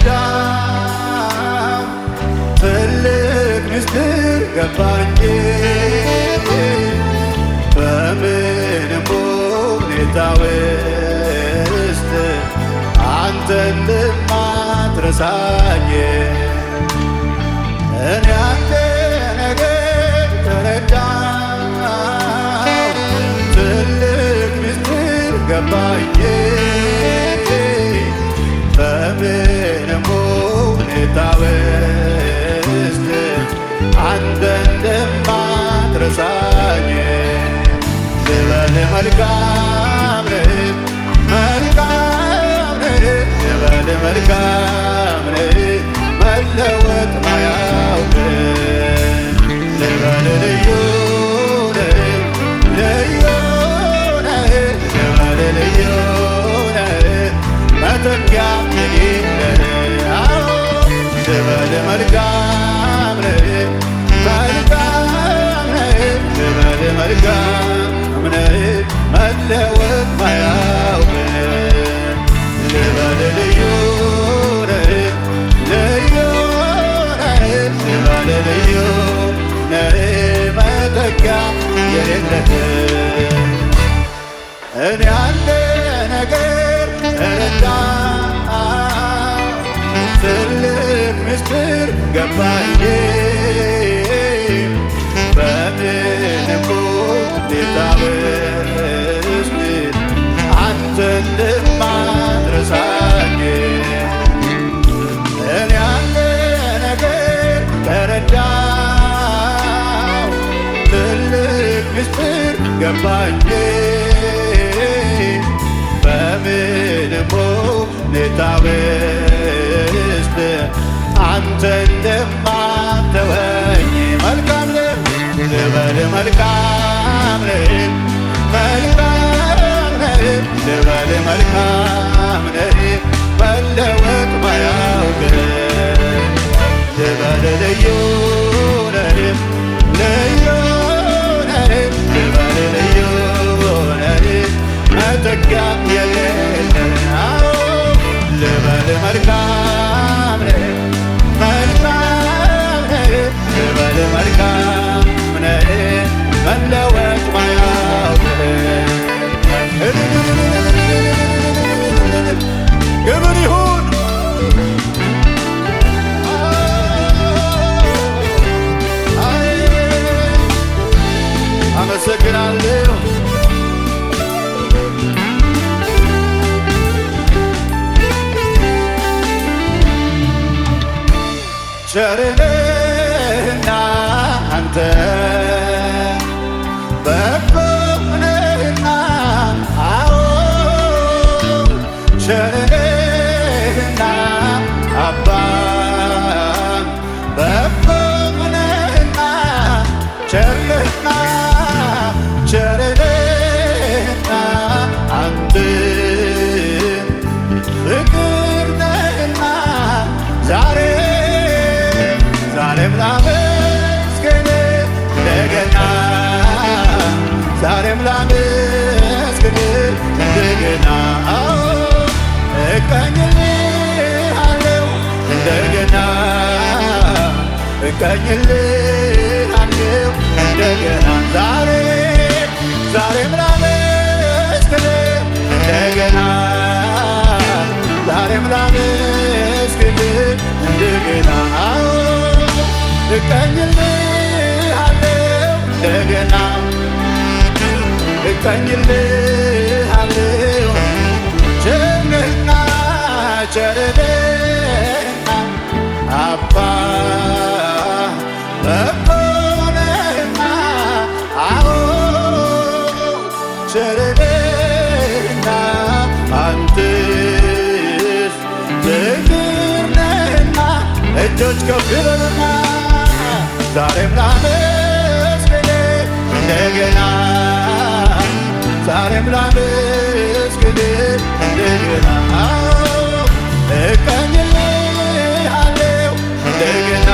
ተረዳው ትልቅ ምስጢር ገባኝ በምንም ሁኔታ ውስጥ አንተ እንደማትረሳኝ እኔ አንተ ነገር ተረዳው ትልቅ ምስጢር ገባኝ በምንም ሁኔታ ውስጥ አንተ እንደማትረሳኝ ልበል መልካም ነህ መልካም ነህ ልበል መልካም ነህ መለወጥ ማያውቅ ልበል ልዩ ነህ ልዩ ነህ ልበል ልዩ ነህ መተኪያ የሌለህ ልበል መልካም ነህ መልካም ነህ ልበል መልካም ነህ መለወጥ ማያውቅ ልበል ልዩ ነህ ልዩ ነህ ልበል ልዩ ነህ መተኪያ የሌለህ እኔ አንድ ነገር ተረዳው ትልቅ ምስጢር ገባኝ በምንም ሁኔታ ውስጥ አንተ እንደማትረሳኝ እኔ አንድ ነገር ተረዳው ትልቅ ምስጢር ገባኝ በምንም ሁኔታ ውስጥ አንተ እንደማትተወኝ መልካም ነህ ልበል መልካም ነህ መልካም ነህ ልበል መልካም ነህ መለወጥ ማያውቅ ልበል ልዩ ነህ ልዩ ነህ ልበል ልዩ ነህ መተኪያ የሌለህ ልበል መልካም ነህ መልካም ነህ ልበል መልካም ነህ መለወጥ ማያውቅ ክብር ይሁን አመሰግናለሁ ቸርነህና አንተ በጎ ነህና አዎ ቸርነህና አባ በጎ ነህና ቸርነህና ቸርነህና አንተ ፍቅር ነህና ዛሬም ላመስግን እንደገና ዛሬም ላመስግን እንደገና እቀኝልሃለሁ እንደገና እቀኝልሃለሁ እንደገና ዛሬም ላመስግን እንደገና ዛሬም ላመስግን እንደገና እቀኝልሃለሁ እንደገና እቀኝልሃለሁ ቸርነህና ቸርነህና አባ በጎ ነህና አዎ ቸርነህና አንተስ ፍቅር ነህና እጆች ከፍ ይበሉና ዛሬም ላመስግን እንደገና ዛሬም ላመስግን እንደገና እቀኝልሃለሁ እንደገና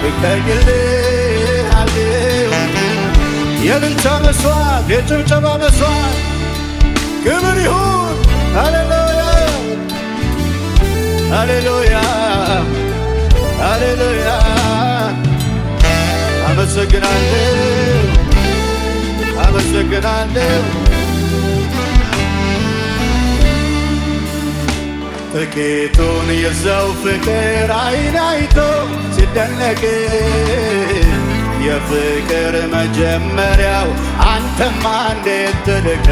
እቀኝልሃለሁ የእልልታ መስዋዕት የጭብጨባ መስዋዕት ክብር ይሁን ሃሌሉያ ሃሌሉያ ሃሌሉያ አመሰግናለሁ አመሰግናለሁ። ጥቂቱን የሰው ፍቅር አይን አይቶ ሲደነቅ የፍቅር መጀመሪያው አንተማ እንዴት ትልቅ።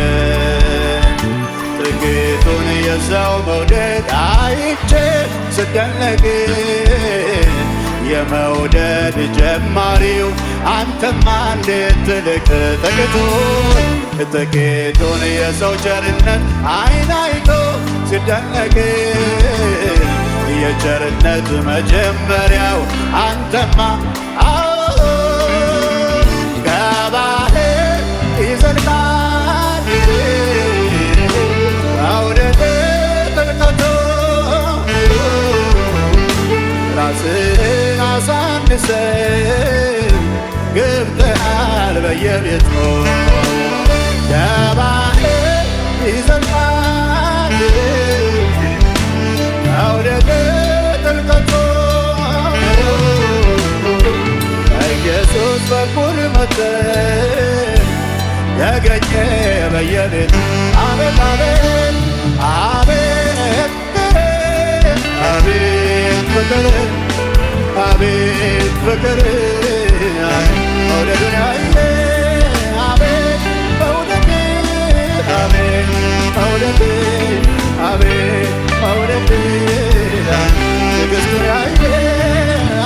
ጥቂቱን የሰው መውደድ አይቼ ስደነቅ የመውደድ ጀማሪው አንተማ እንዴት ትልቅ። ጥቂቱን የሰው ቸርነት አይን አይቶ ሲደነቅ የቸርነት መጀመሪያው አንተማ ከባህር ይዘልቃል አውደት ጥልቀቱ ራስህን አሳንሰ ገብተሃል በየቤቱ ከባህር ይዘልቃል አውደት ጥልቀቱ ኢየሱስ በኩል መጥተህ ያገኘ በየቤቱ አቤት አቤት አቤት አቤት ፍቅር አቤት ፍቅር መውደዱን ያየ አቤት መውደድ አቤት መውደድ አቤት መውደድ ትዕግስቱን ያየ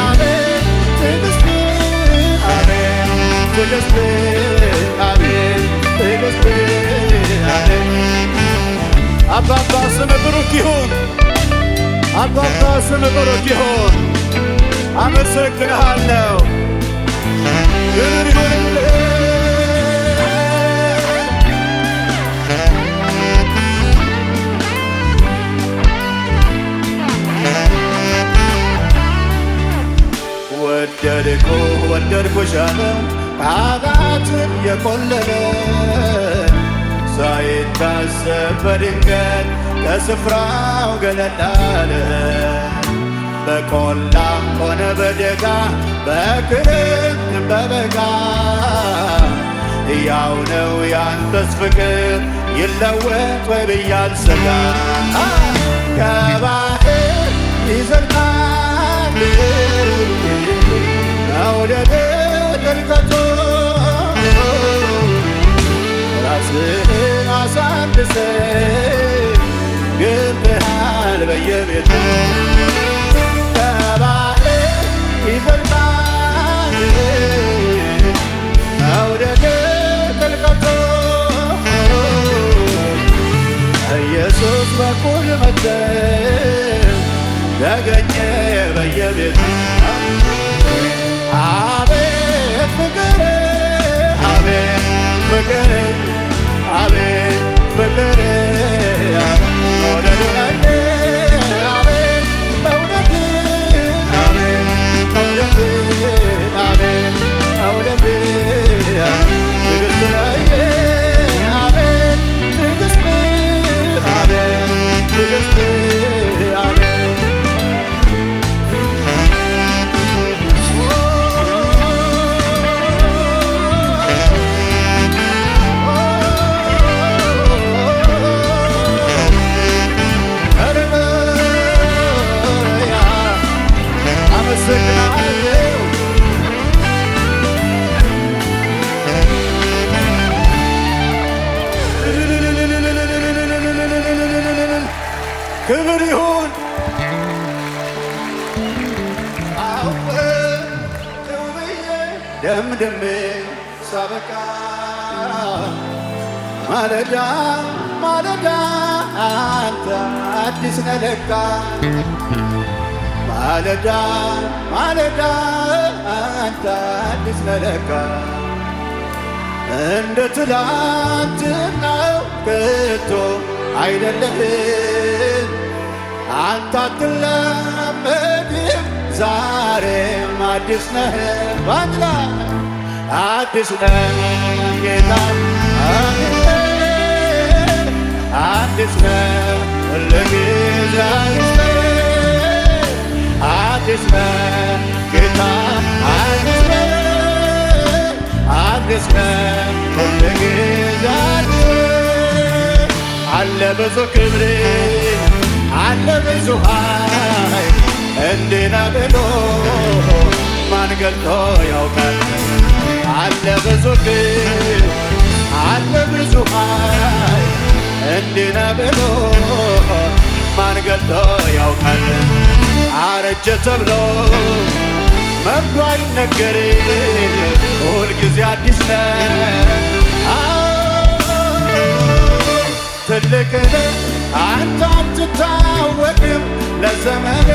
አቤት ትዕግስት አቤት ትዕግስት አቤት ትዕግስት አቤት። አባባ ስም ብሩክ ይሁን አባባ ስም ብሩክ ይሁን። አመሰግንሃለሁ ክብር ይሁንልህ። ወደድኩሽ አለ ቃላትን የቆለለ ሳይታሰብ በድንገት ከስፍራው ገለል አለ። በቆላም ሆነ በደጋ በክረምት በበጋ ያው ነው ያንተስ ፍቅር ይለወጥ ወይ ብዬ አልሰጋ። ከባህር ይዘልቃል አውደት ጥልቀቱ ራስህን አሳንሰ ገብተሃል በየቤቱ ከባህር ይዘልቃል አውደት ጥልቀቱ ኢየሱስ በኩል መጥተህ ያገኘ በየቤቱ አቤት ፍቅር አቤት ፍቅር አቤት ፍቅር መውደዱን ያየ አቤት መውደድ አቤት መውደድ አቤት መውደድ ትዕግስቱን ያየ አቤት ትዕግስት አቤት ትዕግስት አቤት ክብር ይሁን ደምድሜ ሳበቃ ማለዳ ማለዳ አንተ አዲስ ነህ ለካ ማለዳ ማለዳ አንተ አዲስ ነህ ለካ እንደ ትላንትናው ከቶ አይደለህም አንተ አትለመድም ዛሬም አዲስ ነህ ባንድ ላይ አዲስ ነህ ጌታ አዲስ ነህ ሁልጊዜ አዲስ ነህ አለ ብዙ ክብር አለ ብዙ ኃይል እንዲህ ነው ብሎ ማን ገልጦ ያውቃል? አለ ብዙ ክብር አለ ብዙ ኃይል እንዲህ ነው ብሎ ማን ገልጦ ያውቃል? አረጀ ተብሎ መርዶ አይነገር ሁልጊዜ አዲስ ነው። ትልቅ ነህ አንተ አትታወቅም ለዘመን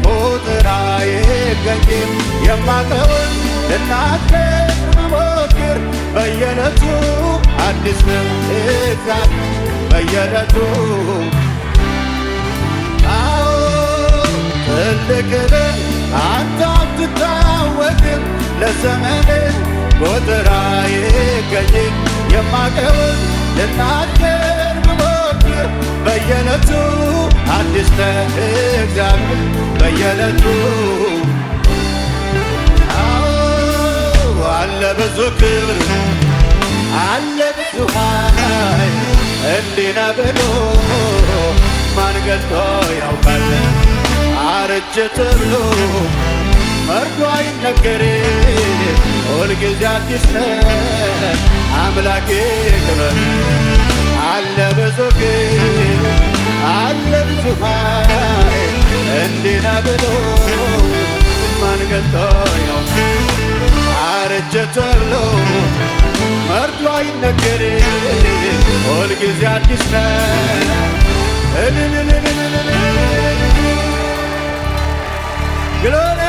ቁጥር አይገኝም። የማውቀውን ልናገር ብሞክር በየዕለቱ አዲስ ነው እግዚአብሔር በየዕለቱ። አዎ ትልቅ ነህ አንተ አትታወቅም ለዘመን ቁጥር አይገኝም። የማውቀውን ልናገር ብሞክር በየዕለቱ አዲስ ነህ እግዚአብሔር በየዕለቱ። አዎ አለ ብዙ ክብር አለ ብዙ ኃይል እንዲህ ነው ብሎ ማን ገልጦ ያውቃል? አረጀ ተብሎ መርዶ አይነገር ሁልጊዜ አዲስ ነህ አምላኬ ክበር። አለ ብዙ ክብር አለ ብዙ ኃይል እንዲህ ነው ብሎ ማን ገልጦ ያውቃል? አረጀ ተብሎ መርዶ አይነገር ሁልጊዜ አዲስ ነህ። ግሎሪ